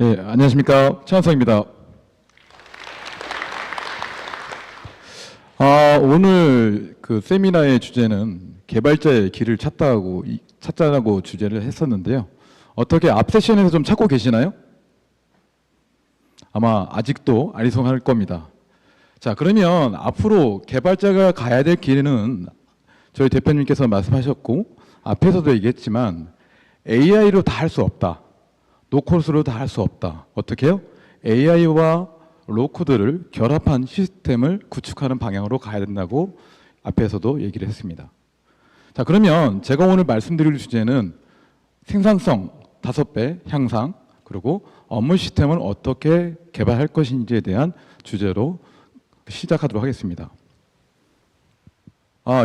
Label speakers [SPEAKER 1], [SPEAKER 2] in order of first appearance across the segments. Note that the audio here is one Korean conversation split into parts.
[SPEAKER 1] 네, 안녕하십니까. 최한성입니다. 오늘 그 세미나의 주제는 개발자의 길을 찾자고 주제를 했었는데요. 어떻게 앞 세션에서 좀 찾고 계시나요? 아마 아직도 아리송할 겁니다. 자, 그러면 앞으로 개발자가 가야 될 길은 저희 대표님께서 말씀하셨고 앞에서도 얘기했지만 AI로 다 할 수 없다. 노코드로 다 할 수 없다. 어떻게 해요? AI와 로코드를 결합한 시스템을 구축하는 방향으로 가야 된다고 앞에서도 얘기를 했습니다. 자, 그러면 제가 오늘 말씀드릴 주제는 생산성 5배 향상, 그리고 업무 시스템을 어떻게 개발할 것인지에 대한 주제로 시작하도록 하겠습니다.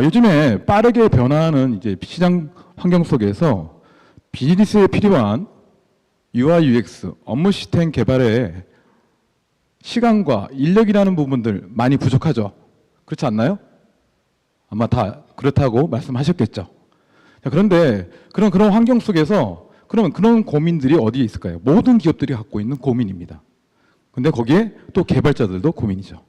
[SPEAKER 1] 요즘에 빠르게 변화하는 이제 시장 환경 속에서 비즈니스에 필요한 UI, UX, 업무 시스템 개발에 시간과 인력이라는 부분들 많이 부족하죠. 그렇지 않나요? 아마 다 그렇다고 말씀하셨겠죠. 자, 그런데 그런 환경 속에서 그런 고민들이 어디에 있을까요? 모든 기업들이 갖고 있는 고민입니다. 근데 거기에 또 개발자들도 고민이죠.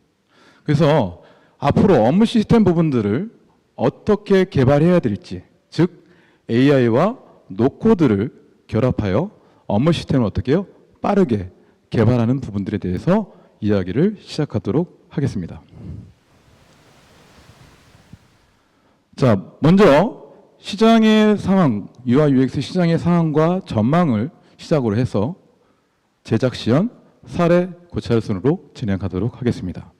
[SPEAKER 1] 그래서 앞으로 업무 시스템 부분들을 어떻게 개발해야 될지, 즉 AI와 노코드를 결합하여 업무 시스템을 어떻게 해요? 빠르게 개발하는 부분들에 대해서 이야기를 시작하도록 하겠습니다. 자, 먼저 시장의 상황, UI, UX 시장의 상황과 전망을 시작으로 해서 제작 시연, 사례, 고찰 순으로 진행하도록 하겠습니다.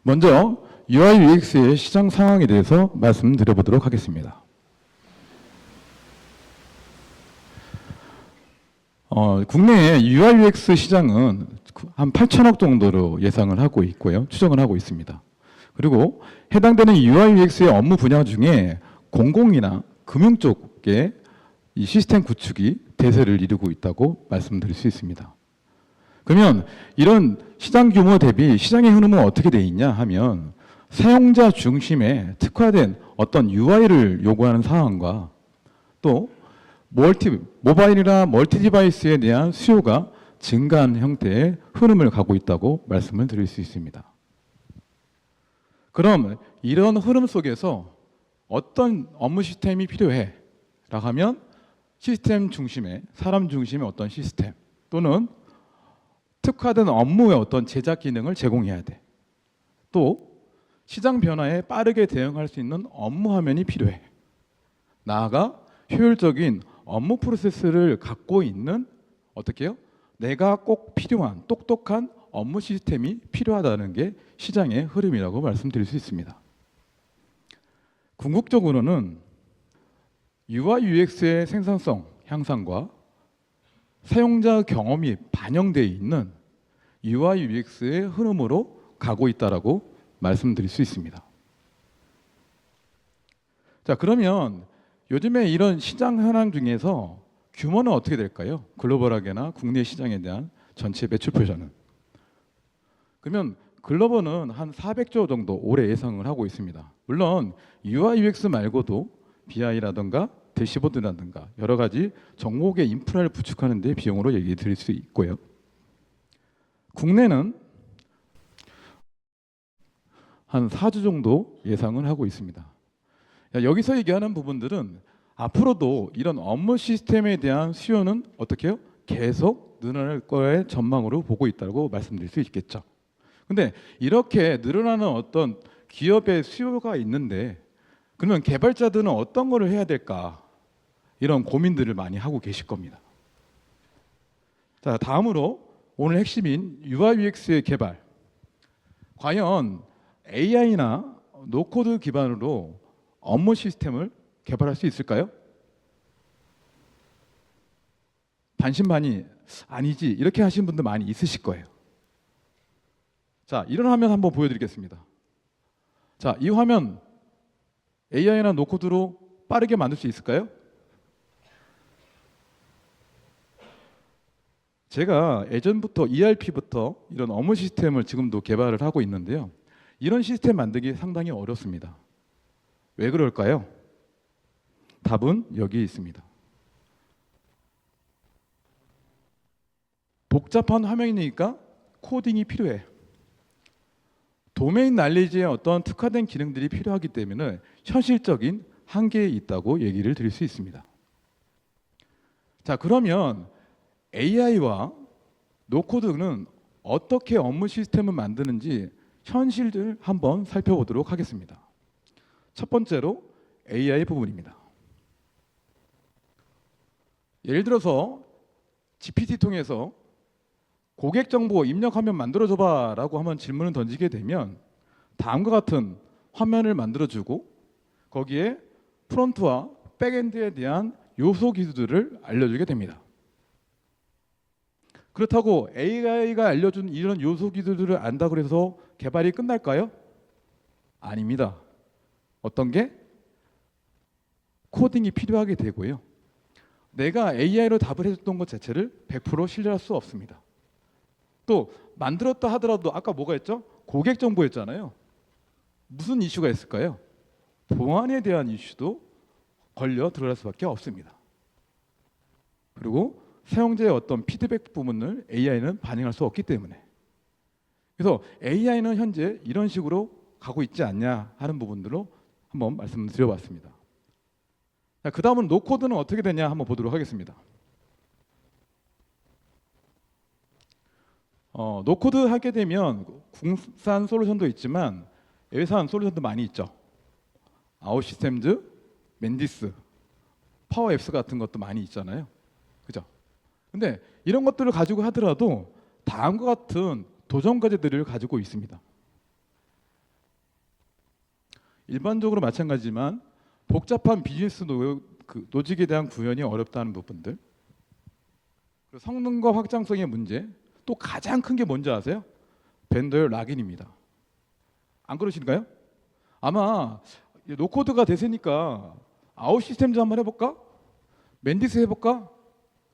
[SPEAKER 1] 먼저 UI, UX의 시장 상황에 대해서 말씀드려보도록 하겠습니다. 국내의 UI, UX 시장은 한 8천억 정도로 예상을 하고 있고요. 추정을 하고 있습니다. 그리고 해당되는 UI, UX의 업무 분야 중에 공공이나 금융 쪽에 이 시스템 구축이 대세를 이루고 있다고 말씀드릴 수 있습니다. 그러면 이런 시장 규모 대비 시장의 흐름은 어떻게 돼 있냐 하면 사용자 중심의 특화된 어떤 UI를 요구하는 상황과 또 모바일이나 멀티 디바이스에 대한 수요가 증가한 형태의 흐름을 가고 있다고 말씀을 드릴 수 있습니다. 그럼 이런 흐름 속에서 어떤 업무 시스템이 필요해? 라고 하면 시스템 중심의, 사람 중심의 어떤 시스템 또는 특화된 업무의 어떤 제작 기능을 제공해야 돼. 또 시장 변화에 빠르게 대응할 수 있는 업무 화면이 필요해. 나아가 효율적인 업무 프로세스를 갖고 있는 어떻게 해요? 내가 꼭 필요한 똑똑한 업무 시스템이 필요하다는 게 시장의 흐름이라고 말씀드릴 수 있습니다. 궁극적으로는 UI, UX의 생산성 향상과 사용자 경험이 반영되어 있는 UI, UX의 흐름으로 가고 있다라고 말씀드릴 수 있습니다. 자, 그러면 요즘에 이런 시장 현황 중에서 규모는 어떻게 될까요? 글로벌하게나 국내 시장에 대한 전체 매출 표현은. 그러면 글로벌은 한 400조 정도 올해 예상을 하고 있습니다. 물론 UI, UX 말고도 BI라든가 대시보드라든가 여러 가지 종목의 인프라를 구축하는 데 비용으로 얘기 드릴 수 있고요. 국내는 한 4조 정도 예상을 하고 있습니다. 여기서 얘기하는 부분들은 앞으로도 이런 업무 시스템에 대한 수요는 어떻게 해요? 계속 늘어날 거의 전망으로 보고 있다고 말씀드릴 수 있겠죠. 근데 이렇게 늘어나는 어떤 기업의 수요가 있는데 그러면 개발자들은 어떤 거를 해야 될까? 이런 고민들을 많이 하고 계실 겁니다. 자, 다음으로 오늘 핵심인 UI, UX의 개발. 과연 AI나 노코드 기반으로 업무 시스템을 개발할 수 있을까요? 반신반의 아니지 이렇게 하시는 분들 많이 있으실 거예요. 자, 이런 화면 한번 보여드리겠습니다. 자, 이 화면 AI나 노코드로 빠르게 만들 수 있을까요? 제가 예전부터 ERP부터 이런 업무 시스템을 지금도 개발을 하고 있는데요. 이런 시스템 만들기 상당히 어렵습니다. 왜 그럴까요? 답은 여기 있습니다. 복잡한 화면이니까 코딩이 필요해. 도메인 날리지에 어떤 특화된 기능들이 필요하기 때문에 현실적인 한계에 있다고 얘기를 드릴 수 있습니다. 자, 그러면 AI와 노코드는 어떻게 업무 시스템을 만드는지 현실을 한번 살펴보도록 하겠습니다. 첫 번째로 AI 부분입니다. 예를 들어서 GPT 통해서 고객 정보 입력 화면 만들어줘봐 라고 한번 질문을 던지게 되면 다음과 같은 화면을 만들어주고 거기에 프론트와 백엔드에 대한 요소 기술들을 알려주게 됩니다. 그렇다고 AI가 알려준 이런 요소 기술들을 안다고 해서 개발이 끝날까요? 아닙니다. 어떤 게? 코딩이 필요하게 되고요. 내가 AI로 답을 해줬던 것 자체를 100% 신뢰할 수 없습니다. 또 만들었다 하더라도 아까 뭐가 있죠? 고객 정보였잖아요. 무슨 이슈가 있을까요? 보안에 대한 이슈도 걸려 들어갈 수밖에 없습니다. 그리고 사용자의 어떤 피드백 부분을 AI는 반영할 수 없기 때문에 그래서 AI는 현재 이런 식으로 가고 있지 않냐 하는 부분들로 한번 말씀을 드려봤습니다. 자, 그 다음은 노코드는 어떻게 되냐 한번 보도록 하겠습니다. 노코드 하게 되면 국산 솔루션도 있지만 외산 솔루션도 많이 있죠. 아웃시스템즈, 맨디스, 파워앱스 같은 것도 많이 있잖아요. 그죠? 근데 이런 것들을 가지고 하더라도 다음과 같은 도전 과제들을 가지고 있습니다. 일반적으로 마찬가지지만 복잡한 비즈니스 로직에 대한 구현이 어렵다는 부분들, 그리고 성능과 확장성의 문제, 또 가장 큰 게 뭔지 아세요? 벤더의 락인입니다. 안 그러신가요? 아마 노코드가 대세니까 아웃 시스템즈 한번 해볼까? 맨디스 해볼까?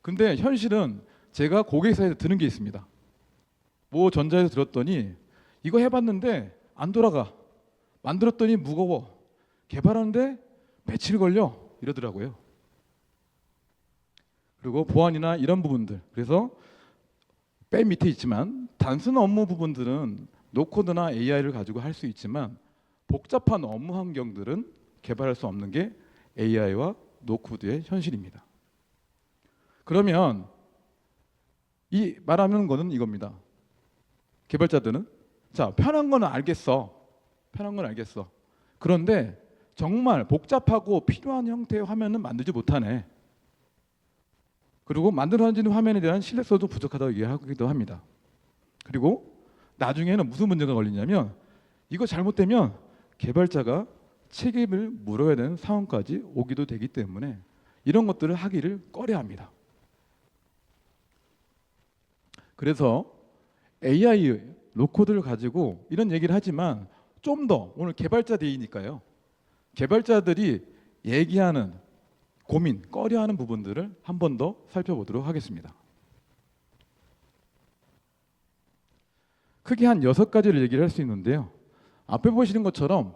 [SPEAKER 1] 근데 현실은 제가 고객사에서 들은 게 있습니다. 뭐 전자에서 들었더니 이거 해봤는데 안 돌아가. 만들었더니 무거워. 개발하는데 며칠 걸려. 이러더라고요. 그리고 보안이나 이런 부분들. 그래서 맨 밑에 있지만 단순 업무 부분들은 노코드나 AI를 가지고 할 수 있지만 복잡한 업무 환경들은 개발할 수 없는 게 AI와 노코드의 현실입니다. 그러면 이 말하는 거는 이겁니다. 개발자들은 자, 편한 거는 알겠어. 편한 건 알겠어. 그런데 정말 복잡하고 필요한 형태의 화면은 만들지 못하네. 그리고 만들어지는 화면에 대한 신뢰성도 부족하다고 얘기하기도 합니다. 그리고 나중에는 무슨 문제가 걸리냐면 이거 잘못되면 개발자가 책임을 물어야 되는 상황까지 오기도 되기 때문에 이런 것들을 하기를 꺼려합니다. 그래서 AI 노코드를 가지고 이런 얘기를 하지만 좀 더 오늘 개발자 데이니까요. 개발자들이 얘기하는 고민, 꺼려하는 부분들을 한 번 더 살펴보도록 하겠습니다. 크게 한 6가지를 얘기를 할 수 있는데요. 앞에 보시는 것처럼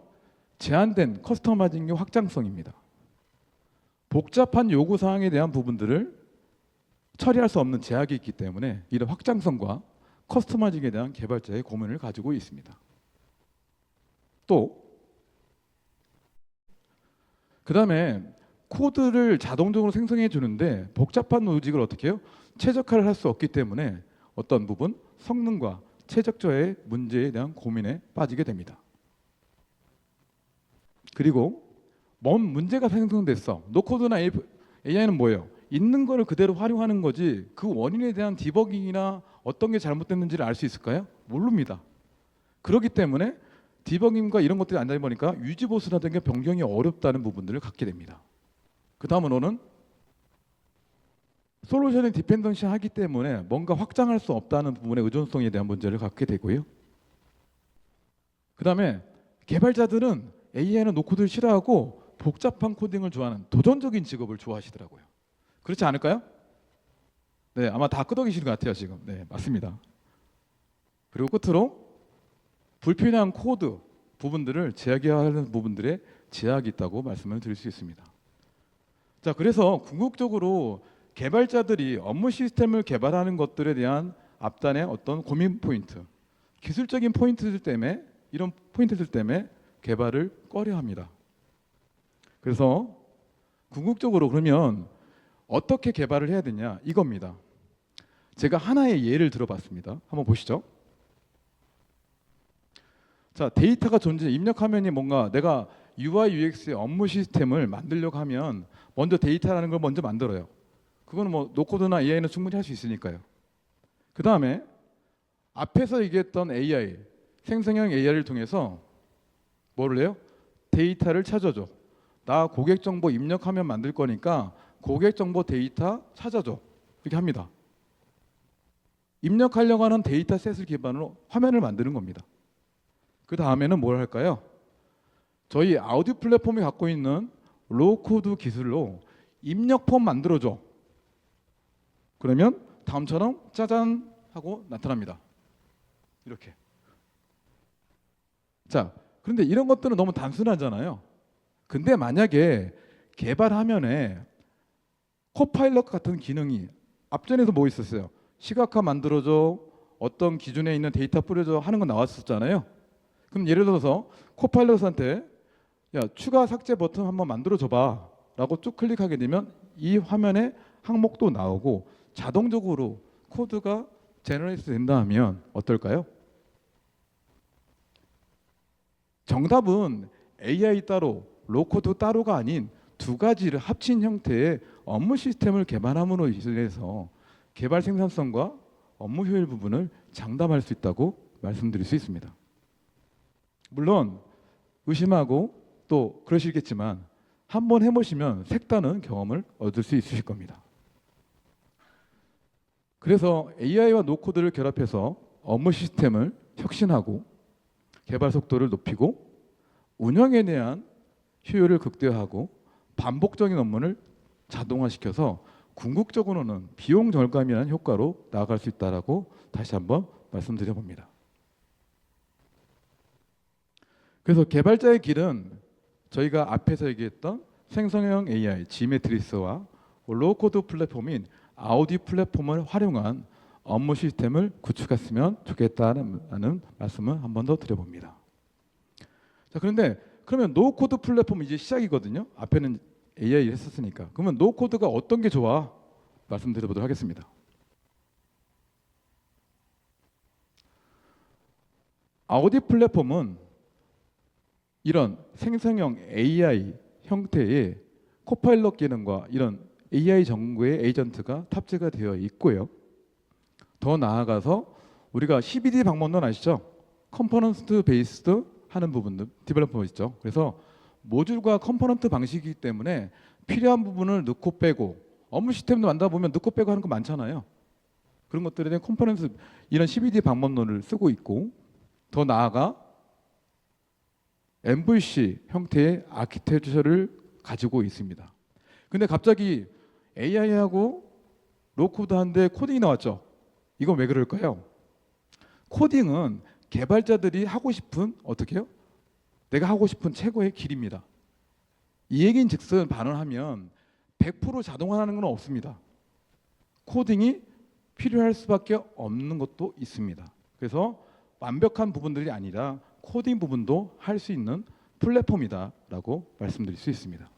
[SPEAKER 1] 제한된 커스터마이징의 확장성입니다. 복잡한 요구사항에 대한 부분들을 처리할 수 없는 제약이 있기 때문에 이런 확장성과 커스터마이징에 대한 개발자의 고민을 가지고 있습니다. 또 그 다음에 코드를 자동적으로 생성해 주는데 복잡한 로직을 어떻게 해요? 최적화를 할 수 없기 때문에 어떤 부분 성능과 최적화의 문제에 대한 고민에 빠지게 됩니다. 그리고 뭔 문제가 생성됐어. 노코드나 AI는 뭐예요? 있는 거를 그대로 활용하는 거지 그 원인에 대한 디버깅이나 어떤 게 잘못됐는지를 알 수 있을까요? 모릅니다. 그렇기 때문에 디버깅과 이런 것들이 안 되다 보니까 유지보수라든가 변경이 어렵다는 부분들을 갖게 됩니다. 그 다음으로는 솔루션의 디펜던시 하기 때문에 뭔가 확장할 수 없다는 부분의 의존성에 대한 문제를 갖게 되고요. 그 다음에 개발자들은 AI는 노코드를 싫어하고 복잡한 코딩을 좋아하는 도전적인 직업을 좋아하시더라고요. 그렇지 않을까요? 네, 아마 다 끄덕이시는 것 같아요 지금. 네, 맞습니다. 그리고 끝으로 불필요한 코드 부분들을 제약하는 부분들에 제약이 있다고 말씀을 드릴 수 있습니다. 자, 그래서 궁극적으로 개발자들이 업무 시스템을 개발하는 것들에 대한 앞단의 어떤 고민 포인트, 기술적인 포인트들 때문에 이런 포인트들 때문에 개발을 꺼려합니다. 그래서 궁극적으로 그러면 어떻게 개발을 해야 되냐 이겁니다. 제가 하나의 예를 들어봤습니다. 한번 보시죠. 자, 데이터가 존재, 입력화면이 뭔가 내가 UI, UX의 업무 시스템을 만들려고 하면 먼저 데이터라는 걸 먼저 만들어요. 그거는 뭐 노코드나 AI는 충분히 할 수 있으니까요. 그 다음에 앞에서 얘기했던 AI, 생성형 AI를 통해서 뭐를 해요? 데이터를 찾아줘. 나 고객 정보 입력하면 만들 거니까 고객 정보 데이터 찾아줘. 이렇게 합니다. 입력하려고 하는 데이터셋을 기반으로 화면을 만드는 겁니다. 그 다음에는 뭘 할까요? 저희 아우디오 플랫폼이 갖고 있는 로우코드 기술로 입력 폼 만들어줘. 그러면 다음처럼 짜잔 하고 나타납니다. 이렇게. 자, 그런데 이런 것들은 너무 단순하잖아요. 근데 만약에 개발 화면에 코파일럿 같은 기능이 앞전에도 뭐 있었어요? 시각화 만들어줘, 어떤 기준에 있는 데이터 뿌려줘 하는 거 나왔었잖아요. 그럼 예를 들어서 코파일럿한테 야, 추가 삭제 버튼 한번 만들어 줘봐 라고 쭉 클릭하게 되면 이 화면에 항목도 나오고 자동적으로 코드가 제너레이트 된다 하면 어떨까요? 정답은 AI 따로, 로코드 따로가 아닌 두 가지를 합친 형태의 업무 시스템을 개발함으로 인해서 개발 생산성과 업무 효율 부분을 장담할 수 있다고 말씀드릴 수 있습니다. 물론 의심하고 또 그러시겠지만 한번 해보시면 색다른 경험을 얻을 수 있으실 겁니다. 그래서 AI와 노코드를 결합해서 업무 시스템을 혁신하고 개발 속도를 높이고 운영에 대한 효율을 극대화하고 반복적인 업무를 자동화시켜서 궁극적으로는 비용 절감이라는 효과로 나아갈 수 있다라고 다시 한번 말씀드려 봅니다. 그래서 개발자의 길은 저희가 앞에서 얘기했던 생성형 AI, 지메트리스와 로우코드 플랫폼인 아우디 플랫폼을 활용한 업무 시스템을 구축했으면 좋겠다는 말씀을 한 번 더 드려봅니다. 자, 그런데 그러면 노코드 플랫폼 이제 시작이거든요. 앞에는 AI를 했었으니까. 그러면 노코드가 어떤 게 좋아? 말씀드려보도록 하겠습니다. 아우디 플랫폼은 이런 생성형 AI 형태의 코파일럿 기능과 이런 AI 정보의 에이전트가 탑재가 되어 있고요. 더 나아가서 우리가 CBD 방법론 아시죠? 컴포넌트 베이스드 하는 부분들 디벨로퍼 있죠. 그래서 모듈과 컴포넌트 방식이기 때문에 필요한 부분을 넣고 빼고 업무 시스템도 만들다 보면 넣고 빼고 하는 거 많잖아요. 그런 것들에 대한 컴포넌트 이런 CBD 방법론을 쓰고 있고 더 나아가 MVC 형태의 아키텍처를 가지고 있습니다. 근데 갑자기 AI하고 로코드한데 코딩이 나왔죠. 이건 왜 그럴까요? 코딩은 개발자들이 하고 싶은 어떻게 해요? 내가 하고 싶은 최고의 길입니다. 이 얘기인 즉슨 반응하면 100% 자동화하는 건 없습니다. 코딩이 필요할 수밖에 없는 것도 있습니다. 그래서 완벽한 부분들이 아니라 코딩 부분도 할 수 있는 플랫폼이다라고 말씀드릴 수 있습니다.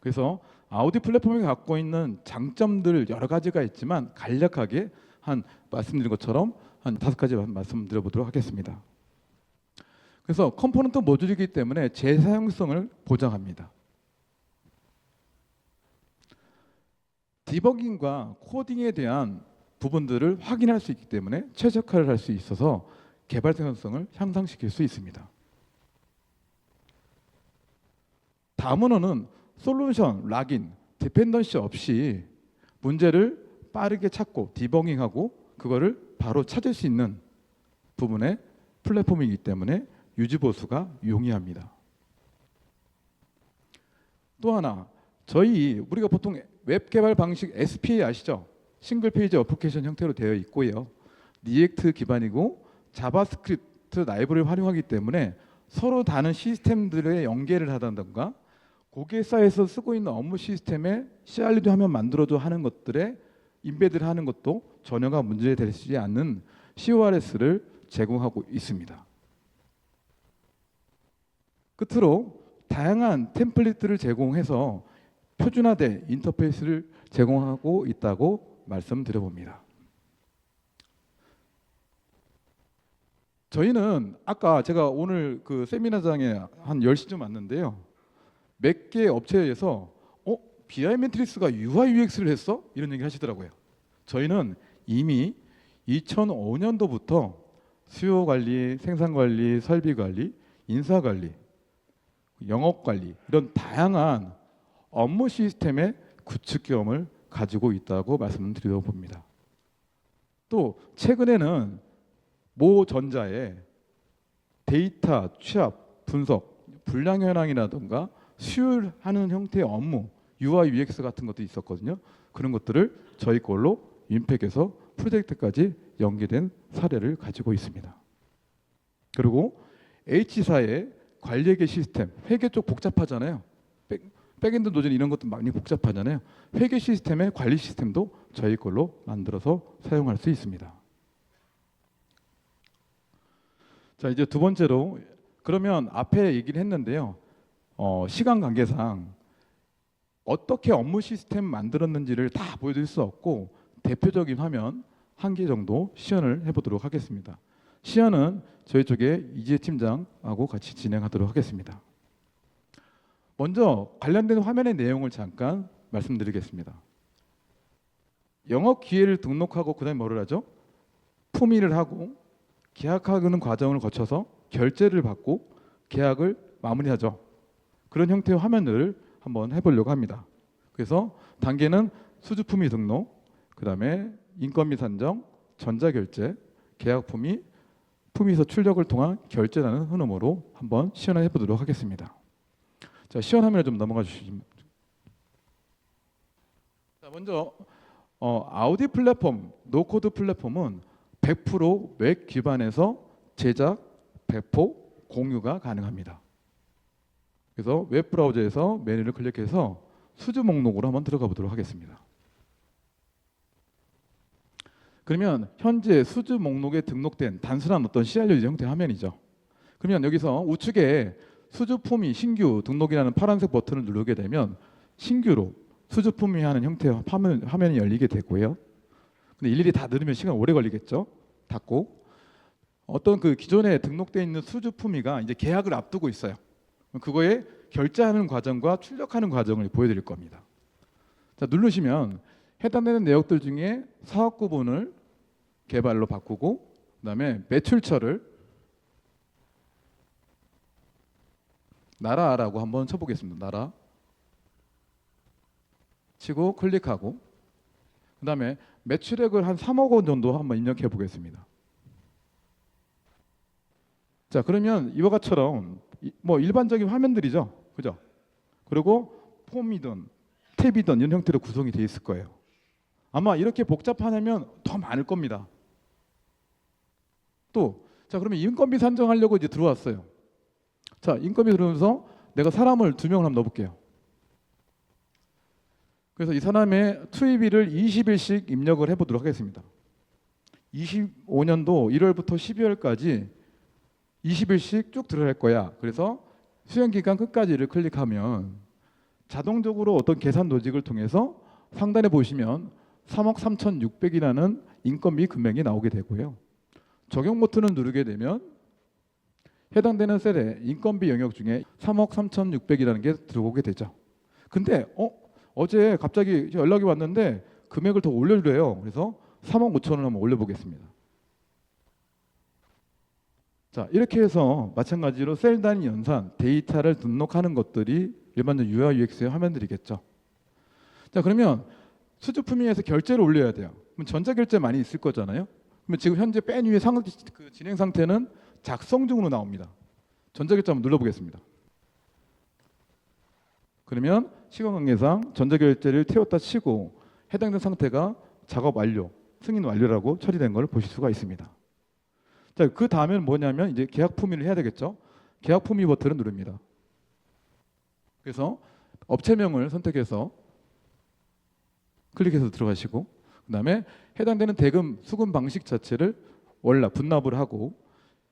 [SPEAKER 1] 그래서 아우디 플랫폼이 갖고 있는 장점들 여러 가지가 있지만 간략하게 한 말씀드린 것처럼 한 5가지 말씀드려보도록 하겠습니다. 그래서 컴포넌트 모듈이기 때문에 재사용성을 보장합니다. 디버깅과 코딩에 대한 부분들을 확인할 수 있기 때문에 최적화를 할 수 있어서 개발 생산성을 향상시킬 수 있습니다. 다음으로는 솔루션, 락인, 디펜던시 없이 문제를 빠르게 찾고 디버깅하고 그거를 바로 찾을 수 있는 부분의 플랫폼이기 때문에 유지 보수가 용이합니다. 또 하나, 우리가 보통 웹 개발 방식 SPA 아시죠? 싱글 페이지 어플리케이션 형태로 되어 있고요. 리액트 기반이고 자바스크립트 라이브러리를 활용하기 때문에 서로 다른 시스템들의 연계를 하던가 고객사에서 쓰고 있는 업무 시스템에 CRUD 화면 만들어줘 하는 것들에 인베드를 하는 것도 전혀가 문제되지 않는 CORS를 제공하고 있습니다. 끝으로 다양한 템플릿들을 제공해서 표준화된 인터페이스를 제공하고 있다고 말씀드려봅니다. 저희는 아까 제가 오늘 그 세미나장에 한 10시쯤 왔는데요. 몇 개 업체에서 BI 매트릭스가 UI UX를 했어? 이런 얘기 하시더라고요. 저희는 이미 2005년도부터 수요 관리, 생산 관리, 설비 관리, 인사 관리, 영업 관리 이런 다양한 업무 시스템의 구축 경험을 가지고 있다고 말씀드려 봅니다. 또 최근에는 모 전자의 데이터 취합, 분석, 불량 현황이라든가 수율하는 형태의 업무, UI, UX 같은 것도 있었거든요. 그런 것들을 저희 걸로 윈팩에서 프로젝트까지 연계된 사례를 가지고 있습니다. 그리고 H사의 관리계 시스템, 회계 쪽 복잡하잖아요. 백엔드 노즐 이런 것도 많이 복잡하잖아요. 회계 시스템의 관리 시스템도 저희 걸로 만들어서 사용할 수 있습니다. 자, 이제 두 번째로 그러면 앞에 얘기를 했는데요. 시간 관계상 어떻게 업무 시스템 만들었는지를 다 보여드릴 수 없고 대표적인 화면 한 개 정도 시연을 해보도록 하겠습니다. 시연은 저희 쪽에 이지혜 팀장하고 같이 진행하도록 하겠습니다. 먼저 관련된 화면의 내용을 잠깐 말씀드리겠습니다. 영업 기회를 등록하고 그다음에 뭐를 하죠? 품위를 하고 계약하는 과정을 거쳐서 결제를 받고 계약을 마무리하죠. 그런 형태의 화면들을 한번 해보려고 합니다. 그래서 단계는 수주품위 등록, 그 다음에 인건비 산정, 전자결제, 계약품위, 품위서 출력을 통한 결제라는 흐름으로 한번 시연을 해보도록 하겠습니다. 자, 시연 화면에 좀 넘어가 주시면. 자, 먼저 아우디 플랫폼, 노코드 플랫폼은 100% 웹 기반에서 제작, 배포, 공유가 가능합니다. 그래서 웹 브라우저에서 메뉴를 클릭해서 수주 목록으로 한번 들어가 보도록 하겠습니다. 그러면 현재 수주 목록에 등록된 단순한 어떤 CRUD 형태의 화면이죠. 그러면 여기서 우측에 수주 품위 신규 등록이라는 파란색 버튼을 누르게 되면 신규로 수주 품위하는 형태의 화면이 열리게 되고요. 근데 일일이 다 누르면 시간 오래 걸리겠죠. 닫고 어떤 그 기존에 등록되어 있는 수주 품위가 이제 계약을 앞두고 있어요. 그거에 결제하는 과정과 출력하는 과정을 보여드릴 겁니다. 자, 누르시면 해당되는 내역들 중에 사업 구분을 개발로 바꾸고 그다음에 매출처를 나라라고 한번 쳐보겠습니다. 나라 치고 클릭하고 그다음에 매출액을 한 3억 원 정도 한번 입력해 보겠습니다. 자, 그러면 이와 같처럼 뭐 일반적인 화면들이죠, 그죠? 그리고 폼이든 탭이든 이런 형태로 구성이 되어 있을 거예요. 아마 이렇게 복잡한 화면 더 많을 겁니다. 또, 자, 그러면 인건비 산정하려고 이제 들어왔어요. 자, 인건비 들어오면서 내가 사람을 2명을 한번 넣어볼게요. 그래서 이 사람의 투입일을 20일씩 입력을 해보도록 하겠습니다. 25년도 1월부터 12월까지 20일씩 쭉 들어갈 거야. 그래서 수행기간 끝까지를 클릭하면 자동적으로 어떤 계산 로직을 통해서 상단에 보시면 3억 3,600이라는 인건비 금액이 나오게 되고요. 적용 버튼을 누르게 되면 해당되는 셀에 인건비 영역 중에 3억 3,600이라는 게 들어오게 되죠. 근데 어제 갑자기 연락이 왔는데 금액을 더 올려주래요. 그래서 3억 5천을 한번 올려보겠습니다. 자, 이렇게 해서 마찬가지로 셀 단위 연산, 데이터를 등록하는 것들이 일반적 UI UX의 화면들이겠죠. 자, 그러면 수주 품위에서 결제를 올려야 돼요. 그럼 전자결제 많이 있을 거잖아요. 그러면 지금 현재 맨 위에 그 진행 상태는 작성 중으로 나옵니다. 전자결제 한번 눌러보겠습니다. 그러면 시간 관계상 전자결제를 태웠다 치고 해당된 상태가 작업 완료, 승인 완료라고 처리된 걸 보실 수가 있습니다. 자, 그 다음에는 뭐냐면 이제 계약 품위를 해야 되겠죠. 계약 품위 버튼을 누릅니다. 그래서 업체명을 선택해서 클릭해서 들어가시고, 그다음에 해당되는 대금 수금 방식 자체를 월납 분납을 하고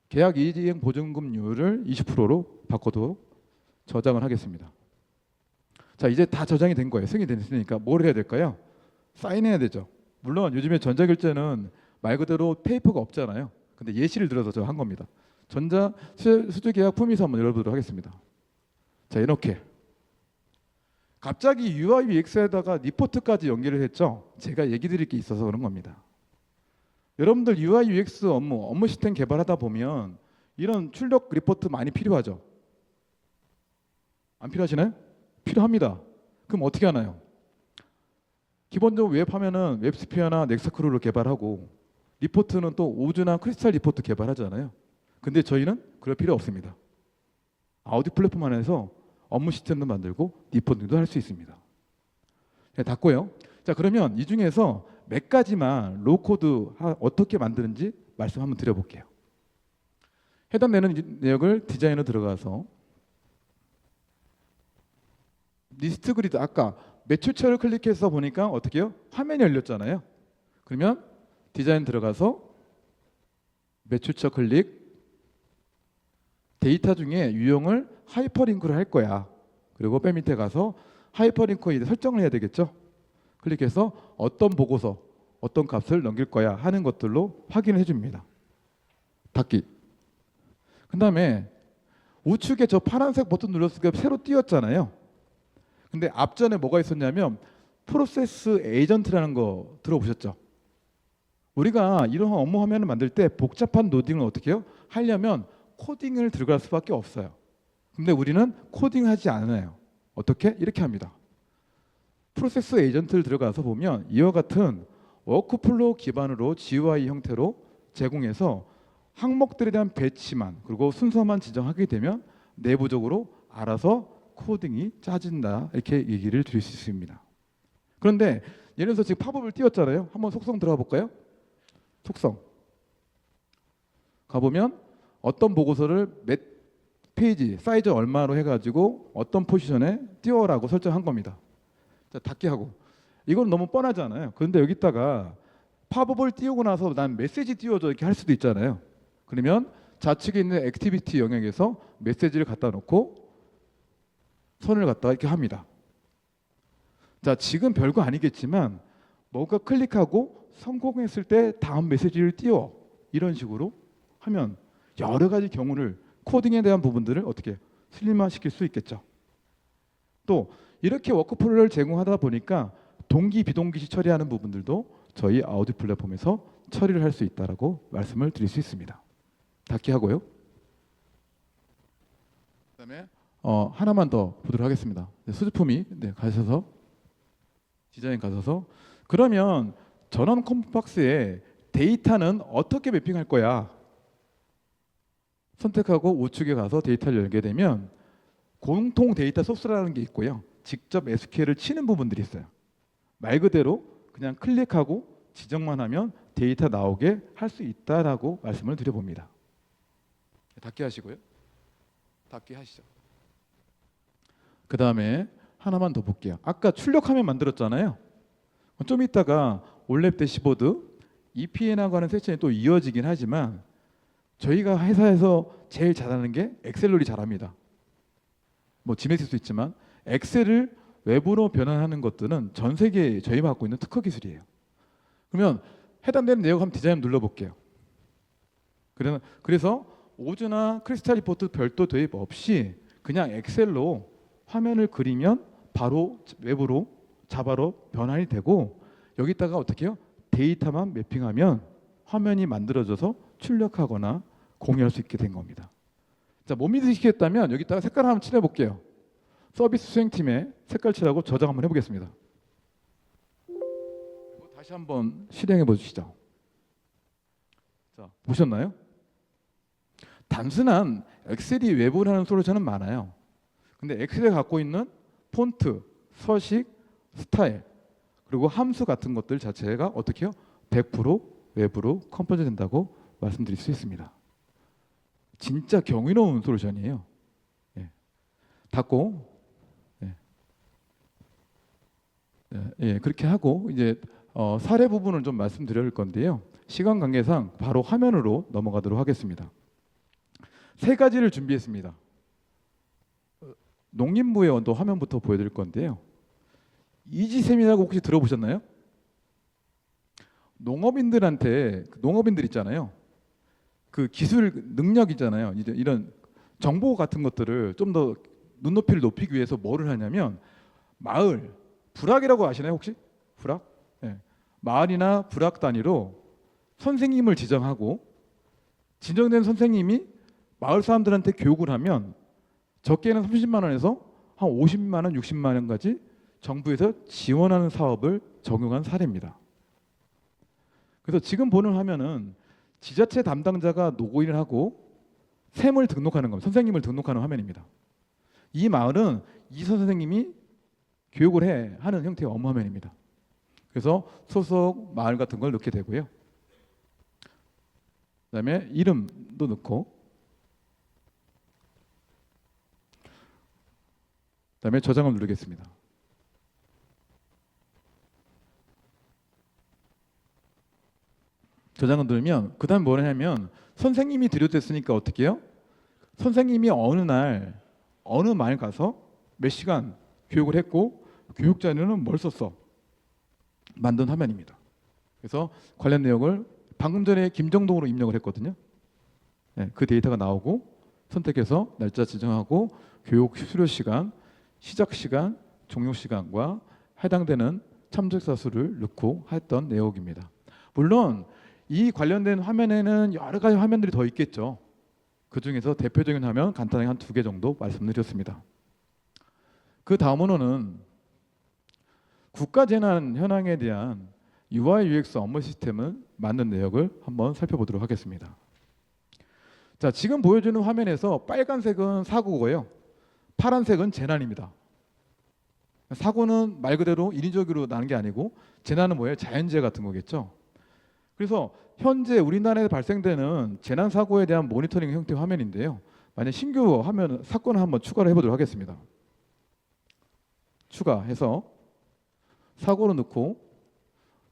[SPEAKER 1] 계약 이행 보증금률을 20%로 바꿔도 저장을 하겠습니다. 자, 이제 다 저장이 된 거예요. 승인이 됐으니까 뭘 해야 될까요? 사인해야 되죠. 물론 요즘에 전자결제는 말 그대로 페이퍼가 없잖아요. 근데 예시를 들어서 저 한 겁니다. 전자 수주계약 품위서 한번 열어보도록 하겠습니다. 자, 이렇게 갑자기 UI UX에다가 리포트까지 연결을 했죠. 제가 얘기 드릴 게 있어서 그런 겁니다. 여러분들 UI UX 업무 시스템 개발하다 보면 이런 출력 리포트 많이 필요하죠. 안 필요하시나요? 필요합니다. 그럼 어떻게 하나요? 기본적으로 웹 하면은 웹스피어나 넥스크루를 개발하고 리포트는 또 오즈나 크리스탈 리포트 개발하잖아요. 근데 저희는 그럴 필요 없습니다. 아우디 플랫폼 안에서 업무 시스템도 만들고 리포팅도 할 수 있습니다. 네, 닫고요. 자, 그러면 이 중에서 몇 가지만 로우코드 어떻게 만드는지 말씀 한번 드려볼게요. 해당되는 내역을 디자인으로 들어가서 리스트 그리드 아까 매출처를 클릭해서 보니까 어떻게 해요? 화면이 열렸잖아요. 그러면 디자인 들어가서 매출처 클릭, 데이터 중에 유형을 하이퍼링크를 할 거야. 그리고 맨 밑에 가서 하이퍼링크에 설정을 해야 되겠죠. 클릭해서 어떤 보고서, 어떤 값을 넘길 거야 하는 것들로 확인을 해줍니다. 닫기. 그 다음에 우측에 저 파란색 버튼 눌렀으니까 새로 띄었잖아요. 근데 앞전에 뭐가 있었냐면 프로세스 에이전트라는 거 들어보셨죠? 우리가 이런 업무 화면을 만들 때 복잡한 로딩을 어떻게 해요? 하려면 코딩을 들어갈 수밖에 없어요. 근데 우리는 코딩하지 않아요. 어떻게? 이렇게 합니다. 프로세스 에이전트를 들어가서 보면 이와 같은 워크플로우 기반으로 GUI 형태로 제공해서 항목들에 대한 배치만 그리고 순서만 지정하게 되면 내부적으로 알아서 코딩이 짜진다 이렇게 얘기를 드릴 수 있습니다. 그런데 예를 들어서 지금 팝업을 띄웠잖아요. 한번 속성 들어가 볼까요? 속성 가보면 어떤 보고서를 몇 페이지 사이즈 얼마로 해가지고 어떤 포지션에 띄워라고 설정한 겁니다. 자, 닫기 하고 이건 너무 뻔하잖아요. 그런데 여기다가 팝업을 띄우고 나서 난 메시지 띄워줘 이렇게 할 수도 있잖아요. 그러면 좌측에 있는 액티비티 영역에서 메시지를 갖다 놓고 선을 갖다가 이렇게 합니다. 자, 지금 별거 아니겠지만 뭔가 클릭하고 성공했을 때 다음 메시지를 띄워 이런 식으로 하면 여러 가지 경우를 코딩에 대한 부분들을 어떻게 슬림화시킬 수 있겠죠. 또 이렇게 워크플로우를 제공하다 보니까 동기 비동기시 처리하는 부분들도 저희 아우디 플랫폼에서 처리를 할 수 있다라고 말씀을 드릴 수 있습니다. 닫기 하고요. 그다음에 하나만 더 보도록 하겠습니다. 수주품이 가셔서 디자인 가셔서 그러면 전원 컴포박스에 데이터는 어떻게 매핑할 거야? 선택하고 우측에 가서 데이터를 열게 되면 공통 데이터 소스라는 게 있고요. 직접 SQL을 치는 부분들이 있어요. 말 그대로 그냥 클릭하고 지정만 하면 데이터 나오게 할 수 있다라고 말씀을 드려봅니다. 닫기 하시고요. 닫기 하시죠. 그 다음에 하나만 더 볼게요. 아까 출력화면 만들었잖아요. 좀 이따가 올랩 대시보드 EPN하고 하는 섹션이 또 이어지긴 하지만 저희가 회사에서 제일 잘하는 게 엑셀롤이 잘합니다. 뭐 지메스일 수 있지만 엑셀을 외부로 변환하는 것들은 전 세계에 저희가 갖고 있는 특허 기술이에요. 그러면 해당되는 내용 한번 디자인 눌러볼게요. 그래서 오즈나 크리스탈 리포트 별도 도입 없이 그냥 엑셀로 화면을 그리면 바로 외부로 자바로 변환이 되고 여기다가 어떻게 해요? 데이터만 매핑하면 화면이 만들어져서 출력하거나 공유할 수 있게 된 겁니다. 자, 못 믿으시겠다면 여기다가 색깔 한번 칠해볼게요. 서비스 수행팀에 색깔 칠하고 저장 한번 해보겠습니다. 그리고 다시 한번 실행해 보시죠. 자, 보셨나요? 단순한 엑셀이 외부라는 솔루션은 많아요. 근데 엑셀이 갖고 있는 폰트, 서식, 스타일 그리고 함수 같은 것들 자체가 어떻게 해요? 100% 외부로 컴포즈 된다고 말씀드릴 수 있습니다. 진짜 경이로운 솔루션이에요. 예. 닫고 예. 예, 그렇게 하고 이제 사례 부분을 좀 말씀드릴 건데요. 시간 관계상 바로 화면으로 넘어가도록 하겠습니다. 세 가지를 준비했습니다. 농림부의 언도 화면부터 보여드릴 건데요. 이지셈이라고 혹시 들어보셨나요? 농업인들한테 농업인들 있잖아요. 그 기술 능력 있잖아요. 이제 이런 정보 같은 것들을 좀 더 눈높이를 높이기 위해서 뭐를 하냐면 마을 불학이라고 아시나요 혹시? 불학? 네. 마을이나 불학 단위로 선생님을 지정하고 지정된 선생님이 마을 사람들한테 교육을 하면 적게는 30만 원에서 한 50만 원, 60만 원까지 정부에서 지원하는 사업을 적용한 사례입니다. 그래서 지금 보는 화면은 지자체 담당자가 로그인을 하고 샘을 등록하는 겁니다. 선생님을 등록하는 화면입니다. 이 마을은 이 선생님이 교육을 하는 형태의 업무 화면입니다. 그래서 소속 마을 같은 걸 넣게 되고요. 그다음에 이름도 넣고 그다음에 저장을 누르겠습니다. 저장을 누르면 그 다음 뭐냐면 선생님이 들여댔으니까 어떻게 해요? 선생님이 어느 날 어느 마을 가서 몇 시간 교육을 했고 교육 자료는 뭘 썼어? 만든 화면입니다. 그래서 관련 내용을 방금 전에 김정동으로 입력을 했거든요. 네, 그 데이터가 나오고 선택해서 날짜 지정하고 교육 수료 시간, 시작 시간, 종료 시간과 해당되는 참석자 수를 넣고 했던 내용입니다. 물론 이 관련된 화면에는 여러 가지 화면들이 더 있겠죠. 그 중에서 대표적인 화면 간단하게 한 2개 정도 말씀드렸습니다. 그 다음으로는 국가재난 현황에 대한 UI UX 업무 시스템을 만든 내역을 한번 살펴보도록 하겠습니다. 자, 지금 보여주는 화면에서 빨간색은 사고고요. 파란색은 재난입니다. 사고는 말 그대로 인위적으로 나는 게 아니고 재난은 뭐예요? 자연재해 같은 거겠죠. 그래서 현재 우리나라에 발생되는 재난 사고에 대한 모니터링 형태의 화면인데요. 만약 신규 화면 사건을 한번 추가를 해보도록 하겠습니다. 추가해서 사고를 넣고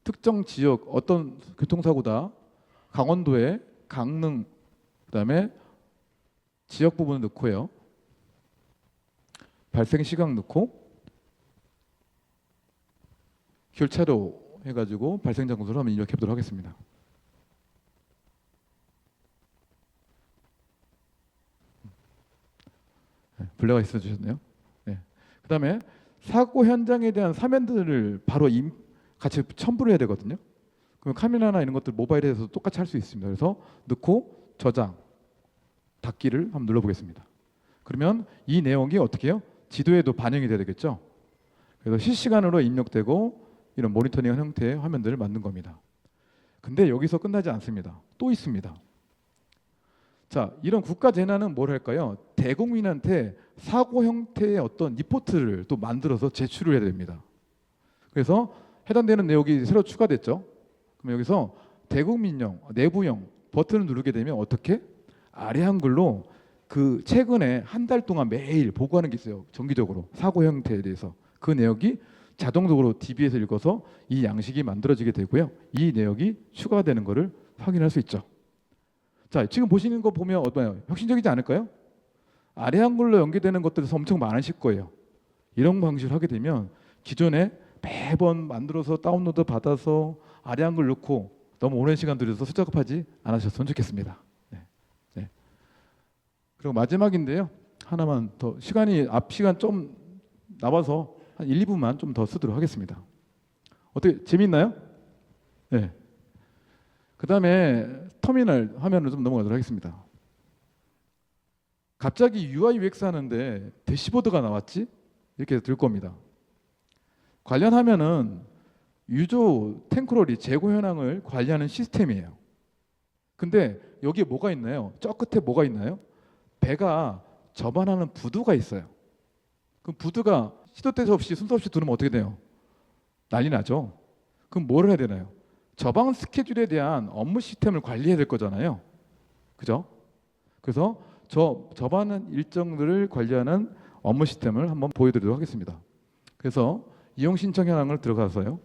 [SPEAKER 1] 특정 지역 어떤 교통사고다. 강원도의 강릉 그다음에 지역 부분을 넣고요. 발생 시각 넣고 교차로 해가지고 발생 장소를 한번 입력해 보도록 하겠습니다. 블레가 있어 주셨네요. 네. 그다음에 사고 현장에 대한 화면들을 바로 같이 첨부를 해야 되거든요. 그럼 카메라나 이런 것들 모바일에서 똑같이 할 수 있습니다. 그래서 넣고 저장, 닫기를 한번 눌러보겠습니다. 그러면 이 내용이 어떻게 해요? 지도에도 반영이 돼야 되겠죠. 그래서 실시간으로 입력되고 이런 모니터링 형태의 화면들을 만든 겁니다. 근데 여기서 끝나지 않습니다. 또 있습니다. 자, 이런 국가 재난은 뭘 할까요? 대국민한테 사고 형태의 어떤 리포트를 또 만들어서 제출을 해야 됩니다. 그래서 해당되는 내용이 새로 추가됐죠. 그럼 여기서 대국민용, 내부용 버튼을 누르게 되면 어떻게? 아래 한글로 그 최근에 한 달 동안 매일 보고하는 게 있어요. 정기적으로 사고 형태에 대해서 그 내역이 자동적으로 DB에서 읽어서 이 양식이 만들어지게 되고요. 이 내역이 추가되는 것을 확인할 수 있죠. 자, 지금 보시는 거 보면 어떠나요? 혁신적이지 않을까요? 아래 한글로 연계되는 것들이 엄청 많으실 거예요. 이런 방식을 하게 되면 기존에 매번 만들어서 다운로드 받아서 아래 한글 넣고 너무 오랜 시간 들여서 수작업하지 않으셨으면 좋겠습니다. 네. 네. 그리고 마지막인데요. 하나만 더 앞 시간 좀 남아서 한 1, 2분만 좀 더 쓰도록 하겠습니다. 어떻게 재밌나요? 네. 그 다음에 터미널 화면으로 좀 넘어가도록 하겠습니다. 갑자기 UI UX 하는데 대시보드가 나왔지? 이렇게 들 겁니다. 관련 화면은 유조 탱크롤이 재고 현황을 관리하는 시스템이에요. 근데 여기에 뭐가 있나요? 저 끝에 뭐가 있나요? 배가 접안하는 부두가 있어요. 그 부두가 시도 때도 없이 순서 없이 두르면 어떻게 돼요? 난리 나죠. 그럼 뭘 해야 되나요? 저방 스케줄에 대한 업무 시스템을 관리해야 될 거잖아요. 그죠? 그래서 저반 일정들을 관리하는 업무 시스템을 한번 보여드리도록 하겠습니다. 그래서 이용 신청 현황을 들어가서요.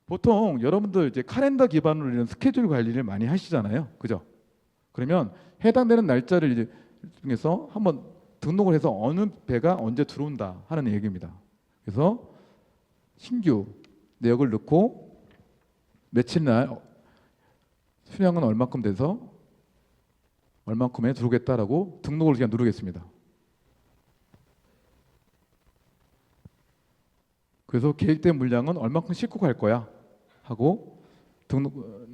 [SPEAKER 1] 보통 여러분들 이제 카렌더 기반으로 이런 스케줄 관리를 많이 하시잖아요. 그죠? 그러면 해당되는 날짜를 이제 중에서 한번 등록을 해서 어느 배가 언제 들어온다 하는 얘기입니다. 그래서 신규 내역을 넣고 며칠 날 수량은 얼마큼 돼서 얼마큼에 들어오겠다라고 등록을 그냥 누르겠습니다. 그래서 계획된 물량은 얼마큼 싣고 갈 거야 하고 등록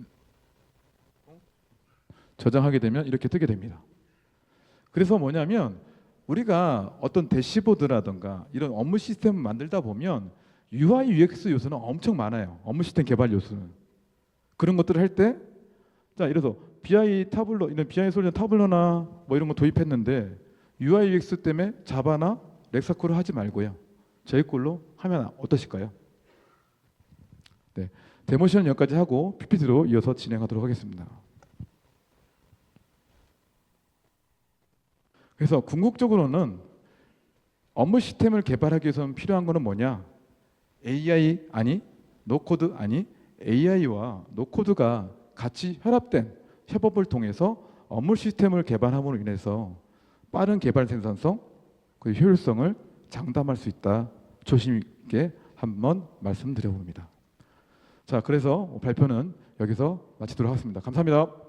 [SPEAKER 1] 저장하게 되면 이렇게 뜨게 됩니다. 그래서 뭐냐면 우리가 어떤 대시보드라든가 이런 업무 시스템을 만들다 보면 UI, UX 요소는 엄청 많아요. 업무 시스템 개발 요소는. 그런 것들을 할 때, 자, 이래서 BI 타블로, 이런 BI 솔루션 타블로나 뭐 이런 거 도입했는데 UI, UX 때문에 자바나 렉사코를 하지 말고요. 저희 걸로 하면 어떠실까요? 네, 데모 시연 여기까지 하고 PPT로 이어서 진행하도록 하겠습니다. 그래서 궁극적으로는 업무 시스템을 개발하기 위해서는 필요한 거는 뭐냐? AI 아니, 노코드 아니, AI와 노코드가 같이 혈합된 협업을 통해서 업무 시스템을 개발함으로 인해서 빠른 개발 생산성, 그 효율성을 장담할 수 있다. 조심 있게 한번 말씀드려 봅니다. 자, 그래서 발표는 여기서 마치도록 하겠습니다. 감사합니다.